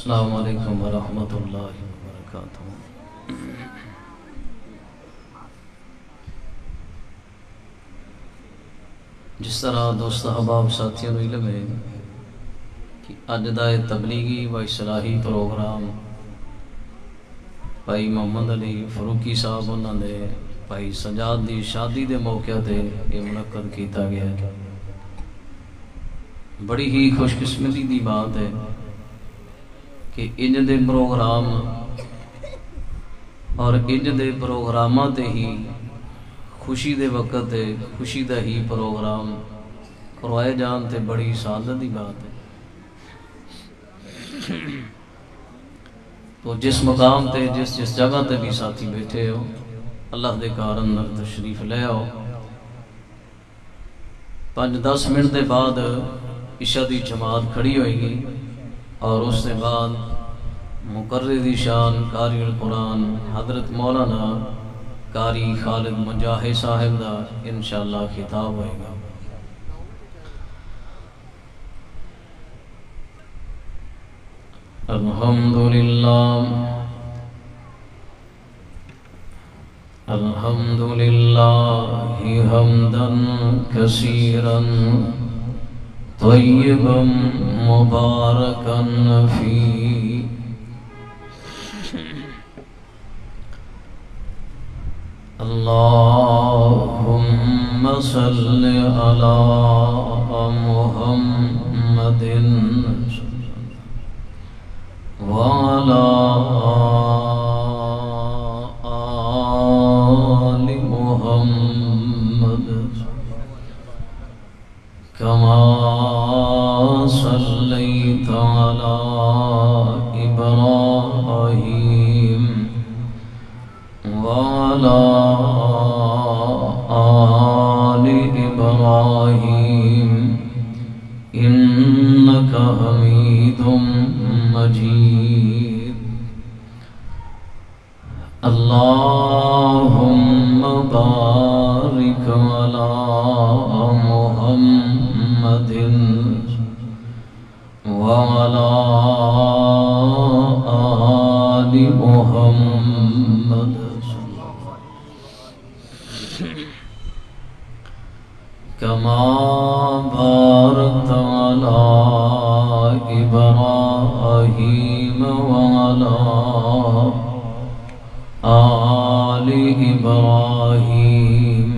السلام علیکم ورحمۃ اللہ وبرکاتہ۔ جس طرح دوست احباب ساتھیوں کو علم ہے کہ اج دا تبلیغی و اصلاحی پروگرام بھائی محمد علی فاروقی صاحب انہوں نے بھائی سجاد دی شادی دے موقع تے یہ منعقد کیتا گیا ہے۔ بڑی ہی خوش قسمتی دی بات ہے کہ انج دے پروگرام اور انج دے پروگراماں تے ہی خوشی دے وقت تے خوشی دا ہی پروگرام کروائے جان تے بڑی سعادت دی بات ہے۔ تو جس مقام تے جس جگہ تے بھی ساتھی بیٹھے ہو اللہ دے کار اندر تشریف لے آؤ۔ 5-10 منٹ دے بعد عشاء دی جماعت کھڑی ہوئے گی اور اس سے بعد مقرر شان قاری القرآن حضرت مولانا قاری خالد مجاہد صاحب دا انشاءاللہ خطاب ہوئے گا۔ الحمدللہ حمدا کثیرا طیبا مبارکا فی اللہم صل علی محمد وعلی آل محمد کما صلیت علی ابراہیم وعلی آل ابراہیم انکا حمید مجید۔ اللہم بارک علی محمد وعلی آل محمد کما بارکت علی ابراہیم وعلی آل ابراہیم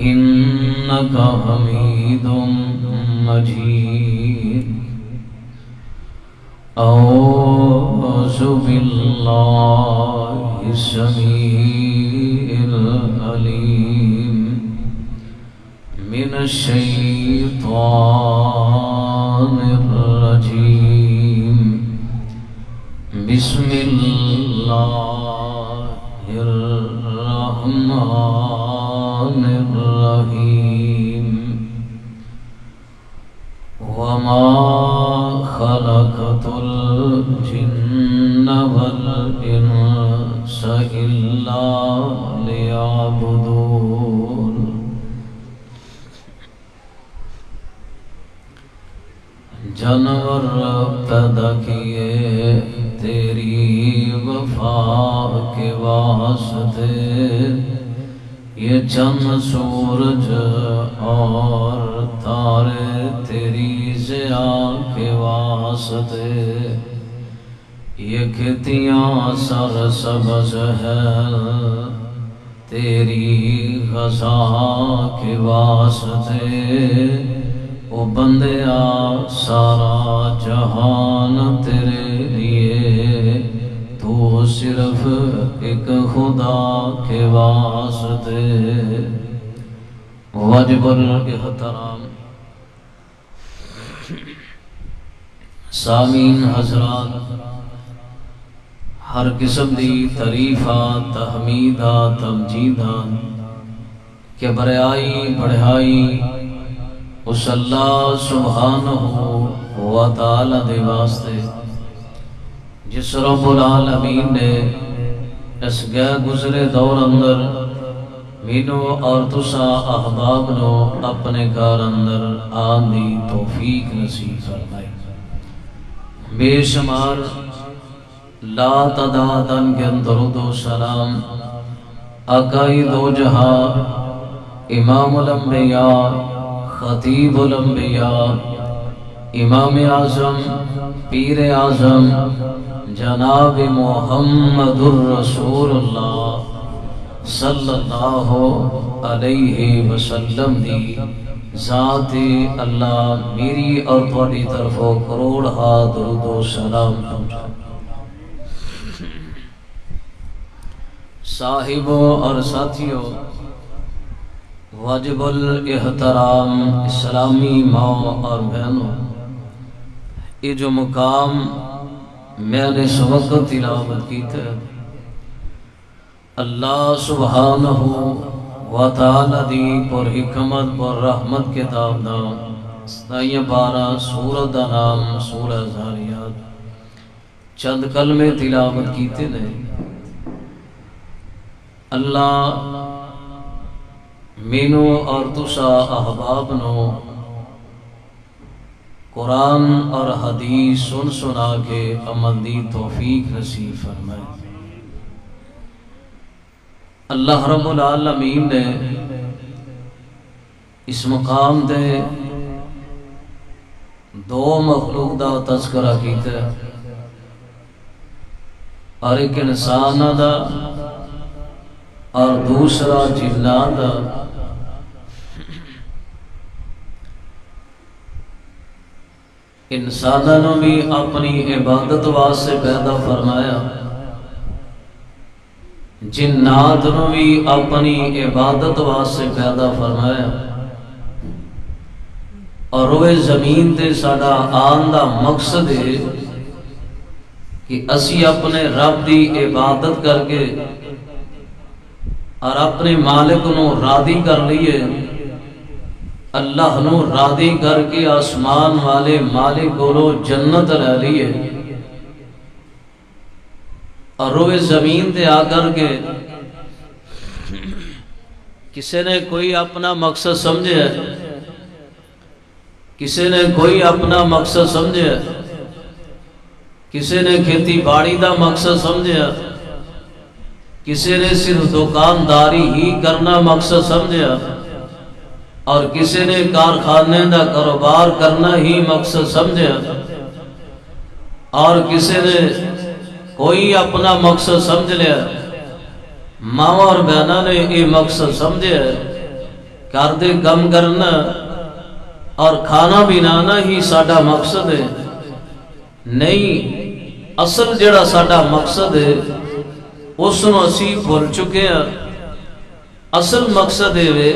انکا حمید مجید۔ اعوذ باللہ السمیع العلیم من الشیطان الرجیم بسم اللہ الرحمن الرحیم۔ وما خلقت الجن والانس الا لیعبدون۔ جانور پیدا کیے تیری وفا کے واسطے، یہ چند سورج اور تارے تیری ضیاء کے واسطے، یہ کھیتیاں سر سبز ہے تیری غذا کے واسطے، او بندیا سارا جہان تیرے لیے، تو صرف ایک خدا کے واسطے۔ واجب الاحترام سامعین حضرات، ہر قسم دی تعریفات تحمیدات تمجیدات کہ بڑائی بڑھائی اس اللہ سبحانہ و تعالی دے واسطے جس رب العالمین نے اس گئے گزرے دور اندر مینو اور تسا احباب نو اپنے کار اندر آن دی توفیق نصیب فرمائی۔ بے شمار لا تعداد کے درود و سلام آقائے دو جہاں امام الانبیاء خطیب الانبیاء امام اعظم پیر اعظم جناب محمد الرسول اللہ صلی اللہ علیہ وسلم دی ذات اللہ میری اور تھوڑی طرفوں کروڑ ہاتھ درود و سلام پہنچا۔ صاحبوں اور ساتھیوں، واجب الاحترام اسلامی ماں اور بہنوں، یہ جو مقام میں نے اس وقت تلاوت کی تھا، اللہ سبحانہ و تعالی دی پر حکمت پر رحمت کتاب دا 12 سورت دا نام سورہ زاریات چند کلمے تلاوت کیتے نے۔ اللہ مینو اور تسا احباب نو قرآن اور حدیث سن سنا کے عمل دی توفیق نصیب فرمائے۔ اللہ رب العالمین نے اس مقام دے دو مخلوق دا تذکرہ کیتا ہے، اور ایک انسان دا اور دوسرا جنات دا۔ انسانوں بھی اپنی عبادت واسطے پیدا فرمایا، جنات نو بھی اپنی عبادت واسطے پیدا فرمایا، اور روئے زمین تے ساڈا آن دا مقصد ہے کہ اسی اپنے رب دی عبادت کر کے اور اپنے مالک نو راضی کر لیے، اللہ نو راضی کر کے آسمان والے مالک کو جنت لے لیے، اور روئے زمین تے آ کر کے کسی نے کوئی اپنا مقصد سمجھے، کسی نے کوئی اپنا مقصد سمجھے، کسی نے کھیتی باڑی دا مقصد سمجھے، کسی نے صرف دکانداری ہی کرنا مقصد سمجھا، اور کسی نے کارخانے دا کاروبار کرنا ہی مقصد سمجھا، اور کسی نے کوئی اپنا مقصد سمجھ لیا۔ ماں اور بہنوں نے یہ مقصد سمجھا کر دے کم کرنا اور کھانا بنانا ہی ساڈا مقصد ہے۔ نہیں، اصل جڑا ساڈا مقصد ہے اس نو اسی بھول چکے ہیں۔ اصل مقصد ہے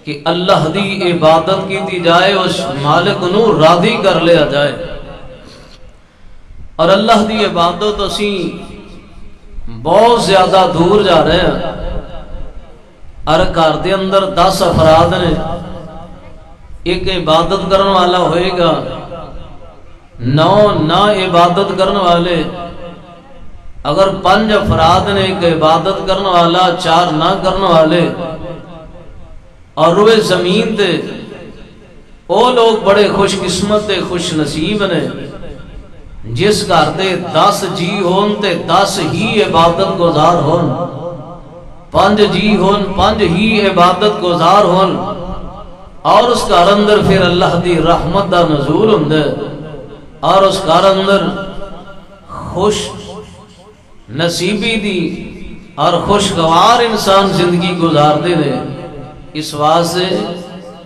کہ اللہ دی عبادت کی جائے، اس مالک نو راضی کر لیا جائے، اور اللہ دی عبادت اسی بہت زیادہ دور جا رہے ہیں۔ اور گھر دے اندر 10 افراد نے، ایک عبادت کرنے والا ہوئے گا، 9 نہ عبادت کرنے والے۔ اگر 5 افراد نے، ایک عبادت کرنے والا، 4 نہ کرنے والے، اور روئے زمین تے وہ لوگ بڑے خوش قسمت تے خوش نصیب نے جس گھر دے 10 جی ہون تے 10 ہی عبادت گزار ہون، 5 جی ہون 5 ہی عبادت گزار ہون، اور اس گھر اندر پھر اللہ دی رحمت دا نزول ہوندا ہے، اور اس گھر اندر خوش نصیبی دی اور خوشگوار انسان زندگی گزار دے نے۔ اس واسطے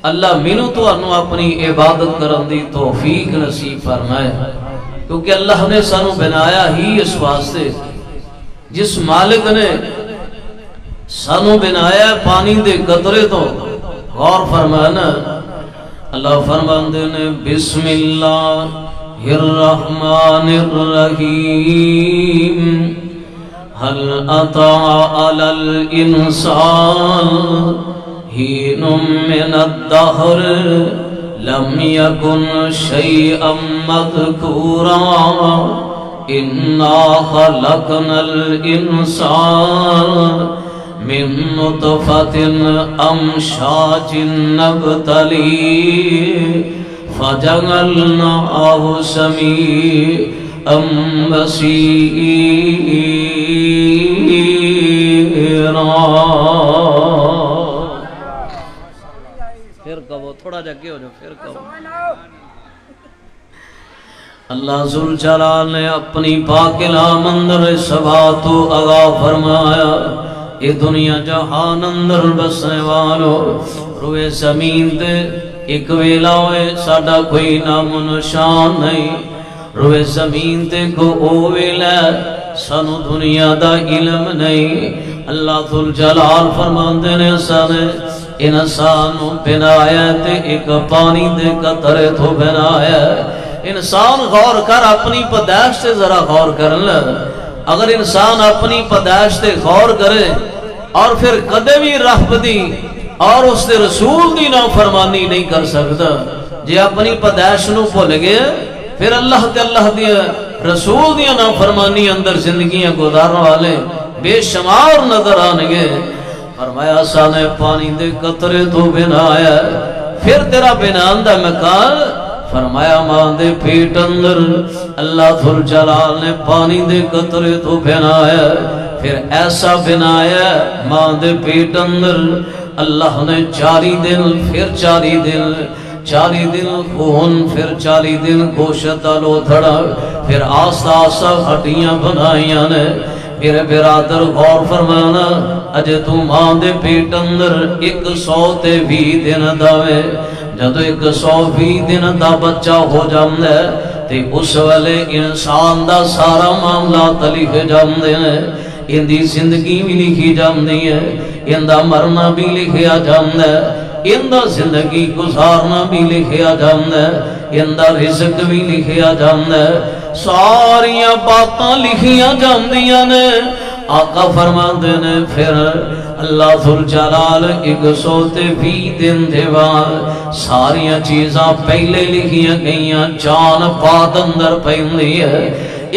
اللہ مینوں تانوں اپنی عبادت کرن دی توفیق نصیب فرمائے، کیونکہ اللہ نے سانو بنایا ہی اس واسطے۔ جس مالک نے سانو بنایا پانی دے قطرے تو غور فرمانا، اللہ فرماندے نے بسم اللہ الرحمن الرحیم هل أتى على الإنسان حين من الدهر لم يكن شيئا مذكورا إنا خلقنا الإنسان من نطفة أمشاج نبتليه فجعلناه سميعا بصيرا۔ پھر کہو، تھوڑا جا کے ہو جاؤ، پھر کہو۔ اللہ ذوالجلال نے اپنی پاک کلام اندر سباتو آغا فرمایا، اے دنیا جہان اندر بسنے والو، روئے زمین دے ایک ویلا ہوئے ساڑا کوئی نام و نشان نہیں، روئے زمین دے کو او ویلا سانو دنیا دا علم نہیں۔ اللہ ذوالجلال فرماندے نے سانے انسانو بنایا تے ایک پانی دے قطرے تو بنایا۔ انسان غور کر، اپنی پیدائش سے ذرا غور کر لے۔ اگر انسان اپنی پیدائش سے غور کرے اور پھر کدے بھی رب دی اور اس دے رسول دی نافرمانی نہیں کر سکتا، جے اپنی پیدائش نو بھول گئے پھر اللہ دی رسول دی نافرمانی اندر زندگیاں گزارنے والے بے شمار نظر آنگے۔ فرمایا سانے پانی دے قطرے تو بنایا، پھر تیرا بنان دا مکان فرمایا ماں دے پیٹ اندر اللہ ذوالجلال نے پانی دے قطرے تو بنایا، پھر ایسا بنایا ماں دے پیٹ اندر اللہ نے 40 دن، پھر 40 دن خون، پھر 40 دن گوشت آلو دھڑا، پھر آسا آسا ہڈیاں بنائیاں نے۔ میرے برادر غور فرمانا، اجے تو ماں دے پیٹ اندر 120 دن داوے، جدو 120 دن دا بچہ ہو جاندے تے اس والے انسان دا سارا معاملات لکھ جاندے ہیں، ان دی زندگی بھی لکھی جاندی ہے، ان دا مرنا بھی لکھیا جاندے، ان دا زندگی گزارنا بھی لکھیا جاندے، ان دا رزق بھی لکھیا جاندے، ساریاں باتاں لکھیاں جاندیاں نے۔ آقا فرماندے نے پھر اللہ ذوالجلال 120 دن دے بعد ساریاں چیزاں پہلے لکھیاں گئیاں، جان بعد اندر پہندی ہے۔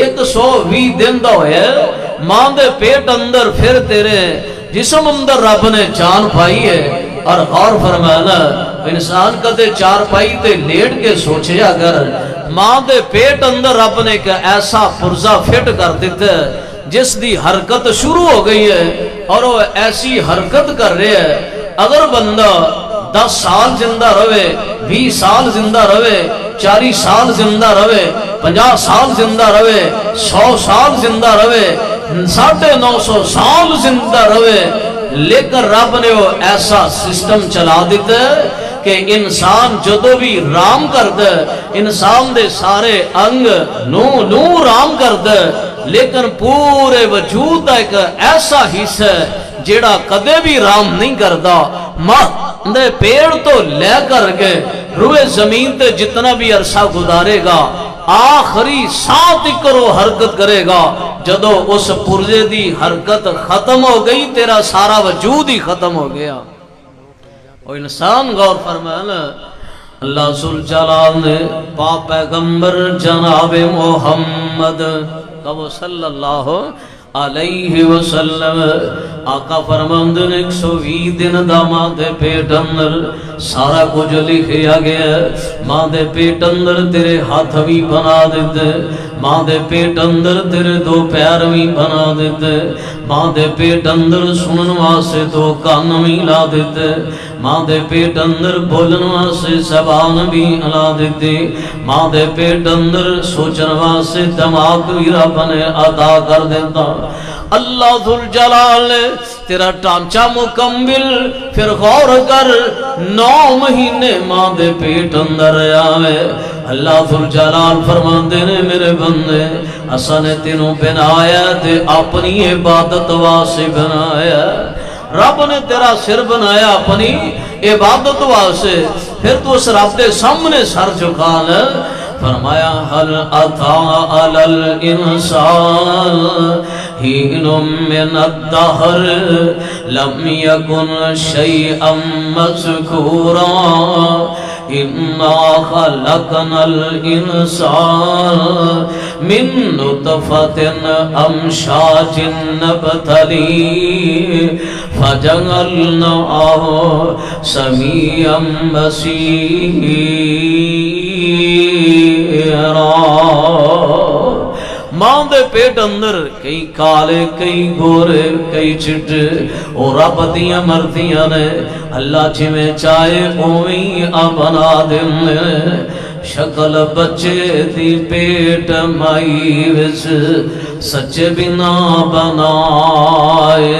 120 دن دا ہوئے ماں دے پیٹ اندر، پھر تیرے جسم اندر رب نے جان پائی ہے۔ اور غور فرمانا، انسان کدے چار پائی تے لیٹ کے سوچے اگر ماں دے پیٹ اندر رب نے ایک ایسا پرزا فٹ کر دیتا ہے جس دی حرکت شروع ہو گئی ہے اور وہ ایسی حرکت کر رہے ہے، اگر بندہ 10 سال زندہ رہے، 20 سال زندہ رہے، 40 سال زندہ رہے، 50 سال زندہ رہے، 100 سال زندہ رہے، 950 سال زندہ رہے، لیکن رب نے وہ ایسا سسٹم چلا دیتا ہے کہ انسان جدو بھی رام کر دے، انسان دے سارے انگ نو رام کر دے، لیکن پورے وجود ایک ایسا حصہ ہے جیڑا کدے بھی رام نہیں کردا۔ ماں دے پیڑ تو لے کر کے روئے زمین تے جتنا بھی عرصہ گزارے گا، آخری ساتھ کرو حرکت کرے گا، جدو اس پرزے دی حرکت ختم ہو گئی تیرا سارا وجود ہی ختم ہو گیا۔ اور انسان غور فرمانا، اللہ ذوالجلال نے پاک پیغمبر جناب محمد صلی اللہ علیہ وسلم آقا فرماندن 120 دن دا ماں دے پیٹ اندر سارا کچھ لکھیا گیا، ماں دے پیٹ اندر تیرے ہاتھ بھی بنا دیتے، ماں دے پیٹ اندر تیرے 2 پیر بھی بنا دیتے، ماں دے پیٹ اندر سنن واسے 2 کان بھی لا دیتے، ماں دے پیٹ اندر بولن واسے زبان بھی لا دیتے، ماں دے پیٹ اندر سوچن واسے دماغ بھی رب نے عطا کر دیتا۔ اللہ ذوالجلال نے تیرا ٹانچہ مکمل، پھر غور کر 9 مہینے ماں دے پیٹ اندر آئے۔ اللہ ذوالجلال فرماندے نے میرے بندے اسا نے تینوں بنایا تے اپنی عبادت واسے بنایا، رب نے تیرا سر بنایا اپنی عبادت واسے، پھر تو اس رب دے سامنے سر جھکانا۔ فرمایا حل اتا علی الانسان حین من الدہر لم یکن شیئا مذکورا انا خلقنا الانسان من نطفۃ امشاج نبتلیہ فجعلناہ سمیعا بصیرا۔ ماں دے پیٹ اندر کئی کالے کئی گورے کئی چٹے اور رب دیاں مرضیاں نے اللہ جی میں چاہے اویں بنا دے شکل بچے دی پیٹ مائی وچ سچے بنا بنائے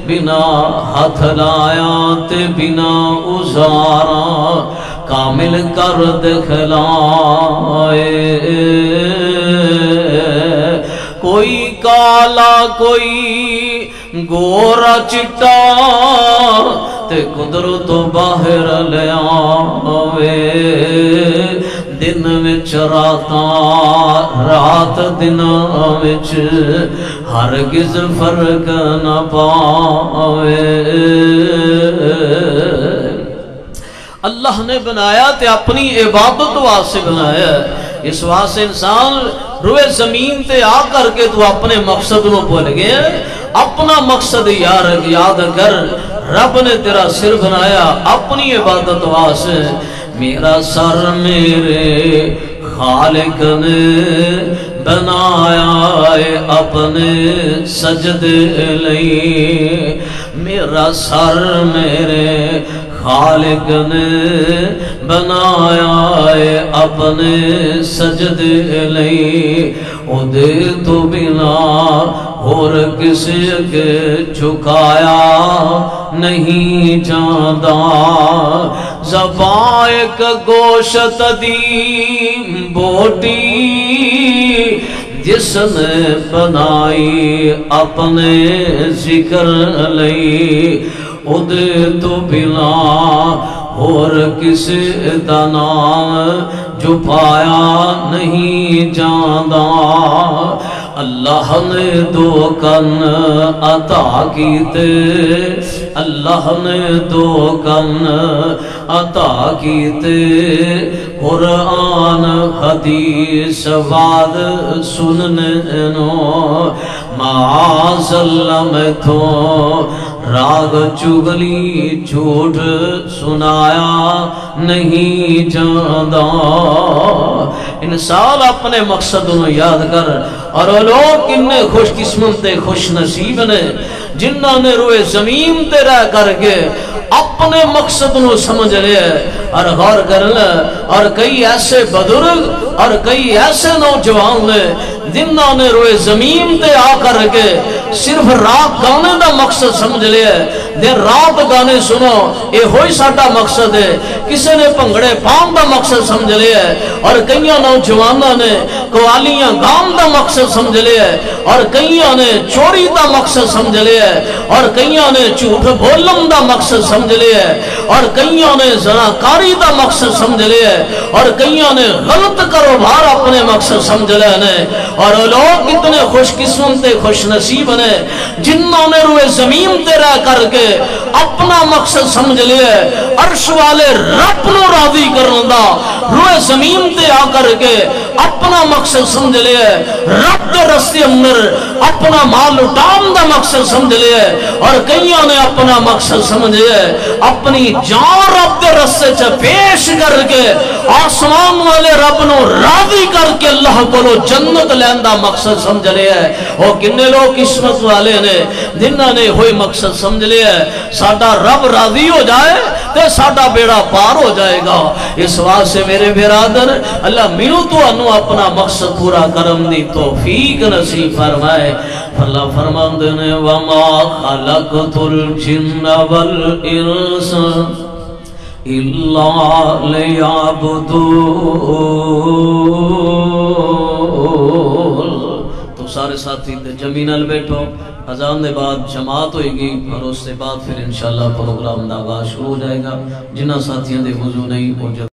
بنا ہاتھ لایا تے بنا ازارا کامل کر دکھلائے کوئی کالا کوئی گورا چٹا تے قدرت باہر لے آوے دن وچ رات دن وچ ہرگز فرق نہ پاوے اللہ نے بنایا تے اپنی عبادت واسطے بنایا اس واسطے انسان روئے زمین تے آ کر کے تو اپنے مقصد نو بھول گیا اپنا مقصد یاد کر رب نے تیرا سر بنایا اپنی عبادت واسطے میرا سر میرے خالق نے بنایا ہے اپنے سجدے لئی میرا سر میرے خالق نے بنایا ہے اپنے سجدے لئی او دے تو بنا اور کسی کے جھکایا نہیں جاندہ زبان ایک گوشت دی بوٹی جس نے بنائی اپنے ذکر لئی ادھے تو بلا اور کسی دا نام جو پایا نہیں جاندہ اللہ نے دو کن عطا کیتے اللہ نے دو کن عطا کیتے قرآن حدیث بات سننے نو معاذ اللہ میں تو راگ چگلی جھوٹ سنایا نہیں جاندہ انسان اپنے مقصد انہوں یاد کر اور وہ لوگ کنے خوش قسمت خوش نصیب نے جنہوں نے روئے زمین تے رہ کر کے اپنے مقصد انہوں سمجھ لے اور غور کر لے اور کئی ایسے بزرگ اور کئی ایسے نوجوان نے جنہوں نے روئے زمین تے آ کر کے صرف رات گانے دا مقصد سمجھ لیا دن رات گانے سنو یہ ہوئی ساٹا مقصد ہے کسی نے پنگڑے پام دا مقصد سمجھ لیا اور کئیوں نوجوانوں نے قوالیاں گام دا مقصد سمجھ لیا اور کئیوں نے چوری دا مقصد سمجھ لیا اور کئیوں نے جھوٹ بولن دا مقصد سمجھ لیا اور کئیوں نے زناکاری دا مقصد سمجھ لیا اور کئیوں نے غلط کاروبار اپنے مقصد سمجھ لیا اور لوگ کتنے خوش قسمت خوش نصیب نے جنہوں نے روئے زمین تے رہ کر کے اپنا مقصد سمجھ لیا عرش والے رب نو راضی کرن دا روئے زمین تے آ کر کے اپنا مقصد سمجھ لیا رب دے رستے اندر اپنا مال اٹھان دا مقصد سمجھ لیا اور کئیوں نے اپنا مقصد سمجھ لیا اپنی جان رب دے رستے چا پیش کر کے آسمان والے رب نو راضی کر کے اللہ کو جنت لیندہ مقصد سمجھ لیا ہے اور کنے لوگ قسمت والے نے جنہاں نے ہوئی مقصد سمجھ لیا ہے ساڑھا رب راضی ہو جائے تو ساڑھا بیڑا پار ہو جائے گا اس واسطے سے میرے برادر اللہ میرو تو انو اپنا مقصد پورا کرم دی توفیق نصیب فرمائے اللہ فرماندے نے وَمَا خَلَقْتُ الْجِنَّ وَالْإِنسَ إِلَّا لِيَعْبُدُونَ تو سارے ساتھی جمینل بیٹھو اذان دے بعد جماعت ہوئے گی اور اس سے بعد پھر انشاءاللہ پروگرام دا آغاز شروع ہو جائے گا جنہ ساتھیاں دے وضو نہیں